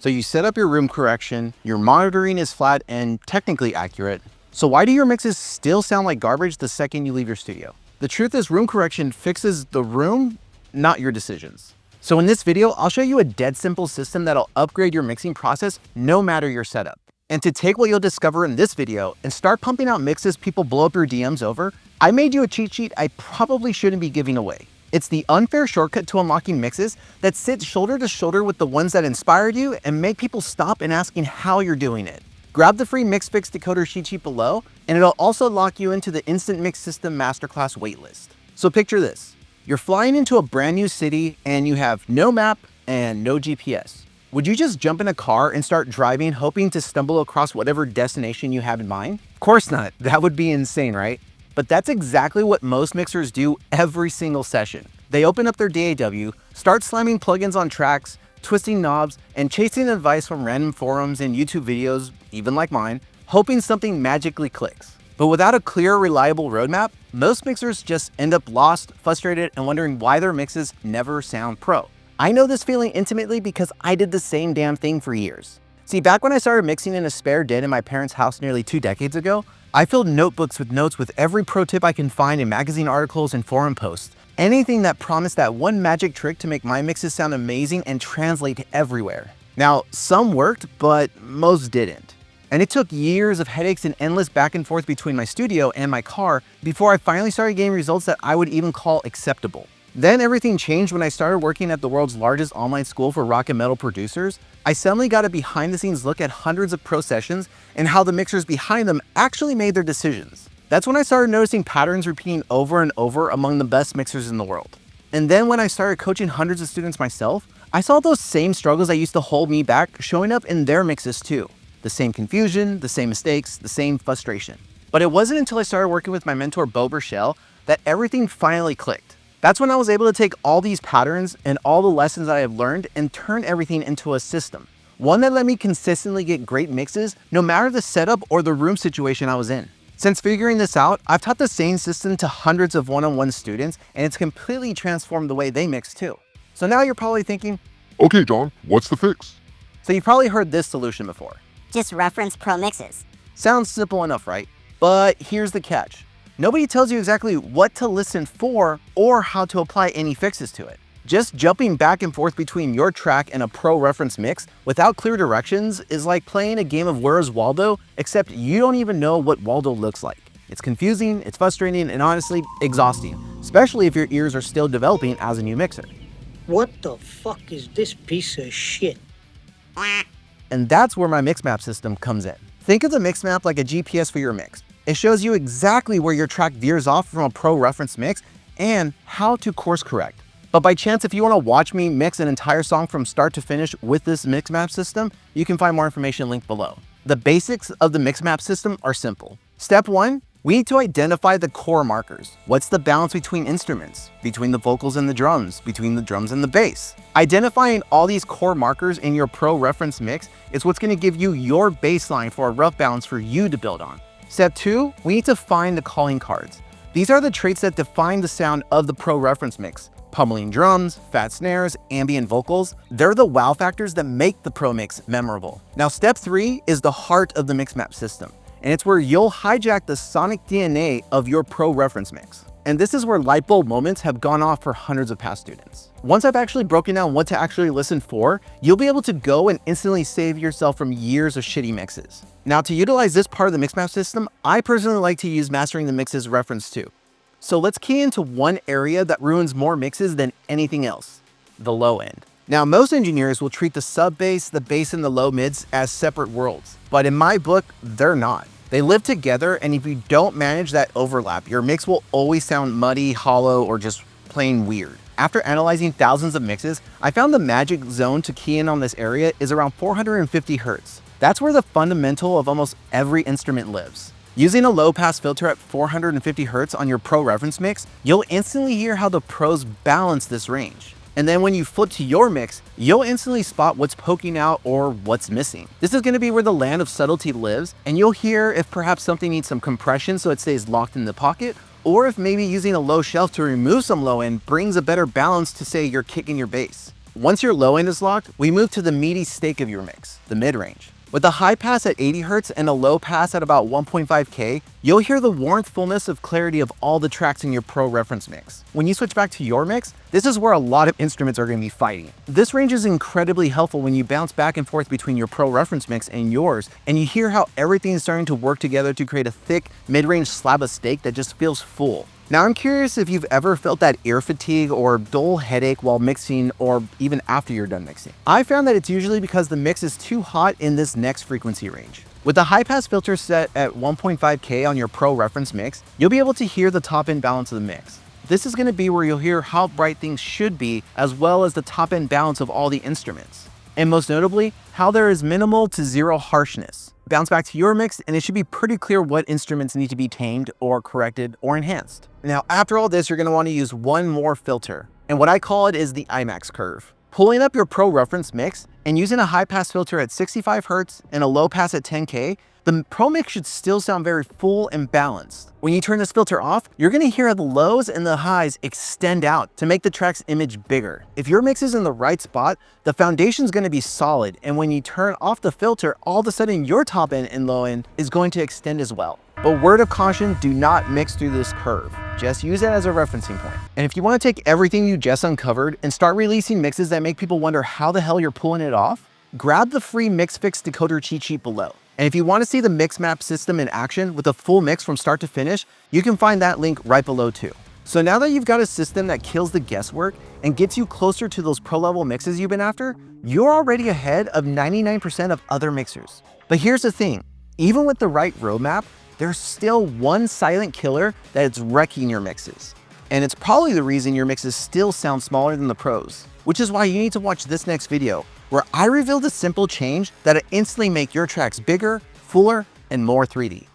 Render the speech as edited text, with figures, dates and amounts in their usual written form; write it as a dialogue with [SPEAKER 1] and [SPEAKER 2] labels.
[SPEAKER 1] So you set up your room correction, your monitoring is flat and technically accurate. So why do your mixes still sound like garbage the second you leave your studio? The truth is room correction fixes the room, not your decisions. So in this video, I'll show you a dead simple system that'll upgrade your mixing process no matter your setup. And to take what you'll discover in this video and start pumping out mixes people blow up your DMs over, I made you a cheat sheet I probably shouldn't be giving away. It's the unfair shortcut to unlocking mixes that sit shoulder to shoulder with the ones that inspired you and make people stop and asking how you're doing it. Grab the free Mix Fix Decoder cheat sheet below, and it'll also lock you into the Instant Mix System Masterclass waitlist. So picture this. You're flying into a brand new city and you have no map and no GPS. Would you just jump in a car and start driving hoping to stumble across whatever destination you have in mind? Of course not. That would be insane, right? But that's exactly what most mixers do every single session. They open up their DAW, start slamming plugins on tracks, twisting knobs, and chasing advice from random forums and YouTube videos, even like mine, hoping something magically clicks. But without a clear, reliable roadmap, most mixers just end up lost, frustrated, and wondering why their mixes never sound pro. I know this feeling intimately because I did the same damn thing for years. See, back when I started mixing in a spare den in my parents' house nearly 2 decades ago, I filled notebooks with notes with every pro tip I can find in magazine articles and forum posts. Anything that promised that one magic trick to make my mixes sound amazing and translate to everywhere. Now, some worked, but most didn't. And it took years of headaches and endless back and forth between my studio and my car before I finally started getting results that I would even call acceptable. Then everything changed when I started working at the world's largest online school for rock and metal producers. I suddenly got a behind the scenes look at hundreds of pro sessions and how the mixers behind them actually made their decisions. That's when I started noticing patterns repeating over and over among the best mixers in the world. And then when I started coaching hundreds of students myself, I saw those same struggles that used to hold me back showing up in their mixes too. The same confusion, the same mistakes, the same frustration. But it wasn't until I started working with my mentor Beau Burchell that everything finally clicked. That's when I was able to take all these patterns and all the lessons that I have learned and turn everything into a system. One that let me consistently get great mixes no matter the setup or the room situation I was in. Since figuring this out, I've taught the same system to hundreds of one-on-one students and it's completely transformed the way they mix too. So now you're probably thinking,
[SPEAKER 2] Okay, John, what's the fix?
[SPEAKER 1] so you've probably heard this solution before.
[SPEAKER 3] Just reference pro mixes.
[SPEAKER 1] Sounds simple enough, right? But here's the catch. Nobody tells you exactly what to listen for or how to apply any fixes to it. Just jumping back and forth between your track and a pro reference mix without clear directions is like playing a game of Where's Waldo, except you don't even know what Waldo looks like. It's confusing, it's frustrating, and honestly, exhausting, especially if your ears are still developing as a new mixer.
[SPEAKER 4] What the fuck is this piece of shit?
[SPEAKER 1] And that's where my mix map system comes in. Think of the mix map like a GPS for your mix. It shows you exactly where your track veers off from a pro reference mix and how to course correct. But by chance, if you want to watch me mix an entire song from start to finish with this mix map system, you can find more information linked below. The basics of the mix map system are simple. Step 1, we need to identify the core markers. What's the balance between instruments, between the vocals and the drums, between the drums and the bass? Identifying all these core markers in your pro reference mix is what's going to give you your baseline for a rough balance for you to build on. Step 2, we need to find the calling cards. These are the traits that define the sound of the pro reference mix. Pummeling drums, fat snares, ambient vocals, they're the wow factors that make the pro mix memorable. Now step 3 is the heart of the mix map system, and it's where you'll hijack the sonic DNA of your pro reference mix. And this is where light bulb moments have gone off for hundreds of past students. Once I've actually broken down what to actually listen for, you'll be able to go and instantly save yourself from years of shitty mixes. Now to utilize this part of the mix map system, I personally like to use Mastering the Mixes reference 2. So let's key into one area that ruins more mixes than anything else, the low end. Now most engineers will treat the sub bass, the bass, and the low mids as separate worlds, but in my book, they're not. They live together, and if you don't manage that overlap, your mix will always sound muddy, hollow, or just plain weird. After analyzing thousands of mixes, I found the magic zone to key in on this area is around 450 Hertz. That's where the fundamental of almost every instrument lives. Using a low pass filter at 450 Hertz on your pro reference mix, you'll instantly hear how the pros balance this range. And then when you flip to your mix, you'll instantly spot what's poking out or what's missing. This is going to be where the land of subtlety lives, and you'll hear if perhaps something needs some compression so it stays locked in the pocket, or if maybe using a low shelf to remove some low end brings a better balance to, say, your kick and your bass. Once your low end is locked, we move to the meaty steak of your mix, the mid-range. With a high pass at 80 Hz and a low pass at about 1.5K, you'll hear the warmth, fullness of clarity of all the tracks in your pro reference mix. When you switch back to your mix, this is where a lot of instruments are going to be fighting. This range is incredibly helpful when you bounce back and forth between your pro reference mix and yours, and you hear how everything is starting to work together to create a thick, mid-range slab of steak that just feels full. Now, I'm curious if you've ever felt that ear fatigue or dull headache while mixing or even after you're done mixing. I found that it's usually because the mix is too hot in this next frequency range. With the high pass filter set at 1.5K on your pro reference mix, you'll be able to hear the top end balance of the mix. This is going to be where you'll hear how bright things should be, as well as the top end balance of all the instruments. And most notably, how there is minimal to zero harshness. Bounce back to your mix and it should be pretty clear what instruments need to be tamed or corrected or enhanced. Now, after all this, you're going to want to use one more filter, and what I call it is the IMAX curve. Pulling up your pro reference mix and using a high pass filter at 65 Hz and a low pass at 10K, the pro mix should still sound very full and balanced. When you turn this filter off, you're going to hear the lows and the highs extend out to make the track's image bigger. If your mix is in the right spot, the foundation is going to be solid, and when you turn off the filter, all of a sudden your top end and low end is going to extend as well. But word of caution, do not mix through this curve. Just use it as a referencing point. And if you want to take everything you just uncovered and start releasing mixes that make people wonder how the hell you're pulling it off, grab the free MixFix decoder cheat sheet below. And if you want to see the Mixmap system in action with a full mix from start to finish, you can find that link right below too. So now that you've got a system that kills the guesswork and gets you closer to those pro level mixes you've been after, you're already ahead of 99% of other mixers. But here's the thing, even with the right roadmap, there's still one silent killer that is wrecking your mixes. And it's probably the reason your mixes still sound smaller than the pros, which is why you need to watch this next video, where I reveal the simple change that'll instantly make your tracks bigger, fuller, and more 3D.